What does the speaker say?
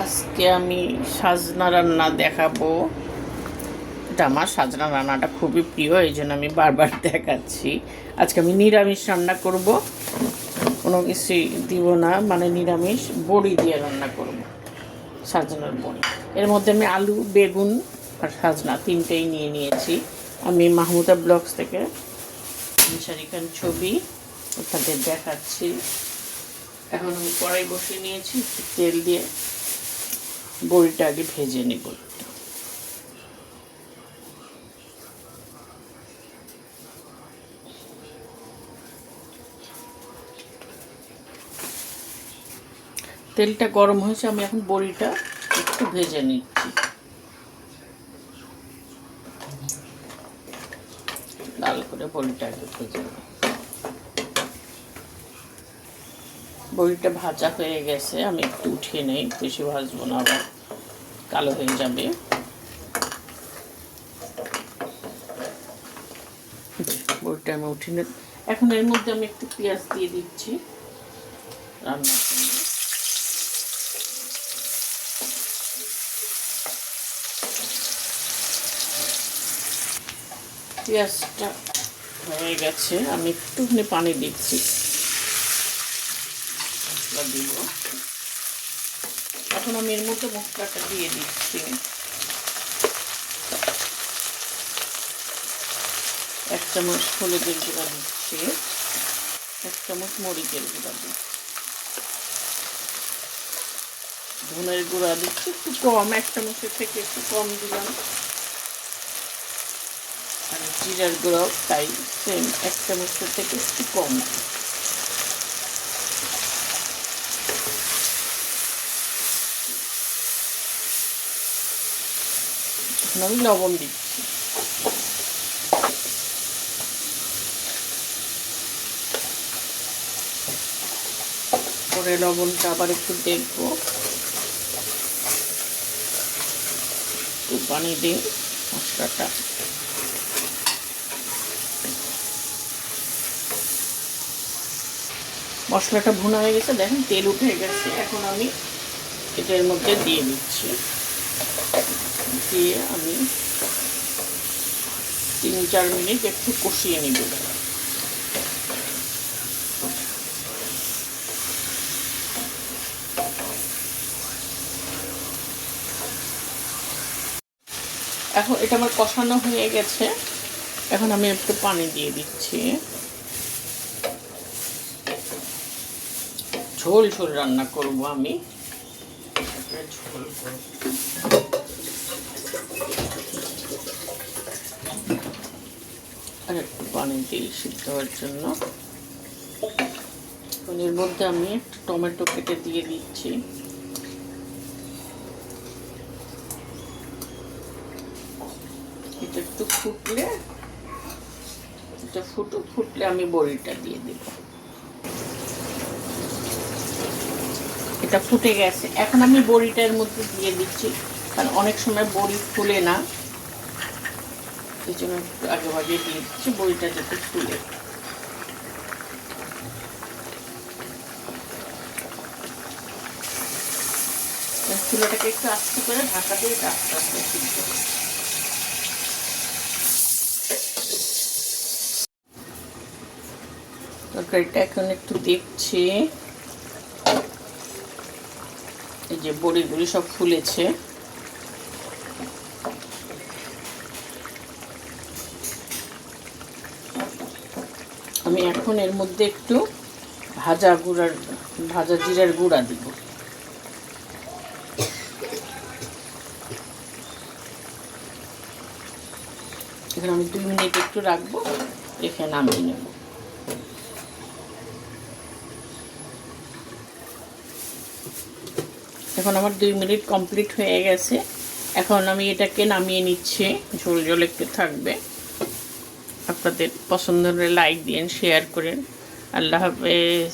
আজকে আমি সাজনা রান্না দেখাবো। এটা আমার সাজনা রান্নাটা খুবই প্রিয়, এই জন্য আমি বারবার দেখাচ্ছি। আজকে আমি নিরামিষ রান্না করব, কোনো কিছুই দিব না, মানে নিরামিষ বড়ি দিয়ে রান্না করব, সাজনার বড়ি। এর মধ্যে আমি আলু, বেগুন আর সাজনা তিনটেই নিয়ে নিয়েছি। আমি মাহমুদা ব্লগস থেকে আনসারি খান ছবি ওখানে দেখাচ্ছি। এখন আমি কড়াই বসিয়ে নিয়েছি, তেল দিয়ে বড়িটা আগে ভেজে নিব। তেলটা গরম হয়েছে, আমি এখন বড়িটা একটু ভেজে নিচ্ছি, লাল করে বড়িটা আগে ভেজে নিই। বড়িটা ভাজা হয়ে গেছে, আমি একটু উঠিয়ে নেই, বেশি ভাজবো না, আবার কালো হয়ে যাবে। বড়িটা আমি উঠিয়ে নেই। এখন এর মধ্যে আমি একটু পেঁয়াজ দিয়ে দিচ্ছি রান্নার জন্য। পেঁয়াজটা হয়ে গেছে, আমি একটুখানি পানি দিচ্ছি, দিব। এখন আমি এর মধ্যে মশলাটা দিয়ে দিচ্ছি। এক চামচ হলুদের গুঁড়া দিচ্ছি, এক চামচ মরিচের গুঁড়া দিচ্ছি, ধনের গুঁড়া দিচ্ছি একটু কম, এক চামচের থেকে একটু কম দিলাম। আর জিরার গুঁড়াও তাই সেম, এক চামচের থেকে একটু কম। এখন আমি লবণ দিচ্ছি। পরে লবণটা আবার একটু দেখবো, একটু পানি দিই মশলাটা। মশলাটা ভুনা হয়ে গেছে, দেখেন তেল উঠে গেছে। এখন আমি এটার মধ্যে দিয়ে দিচ্ছি, দিয়ে আমি 3-4 মিনিট একটু কষিয়ে নিব। এখন এটা আমার কষানো হয়ে গেছে, এখন আমি একটু পানি দিয়ে দিচ্ছি। ঝোল ঝোল রান্না করব আমি, ঝোল করব। আর একটু পানি দিই সিদ্ধ হওয়ার জন্য। এর মধ্যে আমি একটু টমেটো কেটে দিয়ে দিচ্ছি। এটা একটু ফুটলে, এটা ফুটলে আমি বড়িটা দিয়ে দেব। এটা ফুটে গেছে, এখন আমি বড়িটার মধ্যে দিয়ে দিচ্ছি, কারণ অনেক সময় বড়ি ফুলে না, এই জন্য একটু আগে ভাগে দিয়ে দিচ্ছি বড়িটা যাতে ফুলে। চুলাটাকে একটু আস্তে করে ঢাকা দিয়ে আস্তে আস্তে সিদ্ধ। তরকারিটা এখন একটু দেখছি, এই যে বড়িগুলি সব ফুলেছে। আমি এখন এর মধ্যে একটু ভাজা জিরার গুঁড়া দিব। এখানে আমি 2 মিনিট একটু রাখবো, রেখে নামিয়ে নেব। এখন আমার 2 মিনিট কমপ্লিট হয়ে গেছে, এখন আমি এটাকে নামিয়ে নিচ্ছি। ঝোল ঝোল একটু থাকবে। আপনাদের পছন্দ হলে লাইক দিন, শেয়ার করেন। আল্লাহ হাফেজ।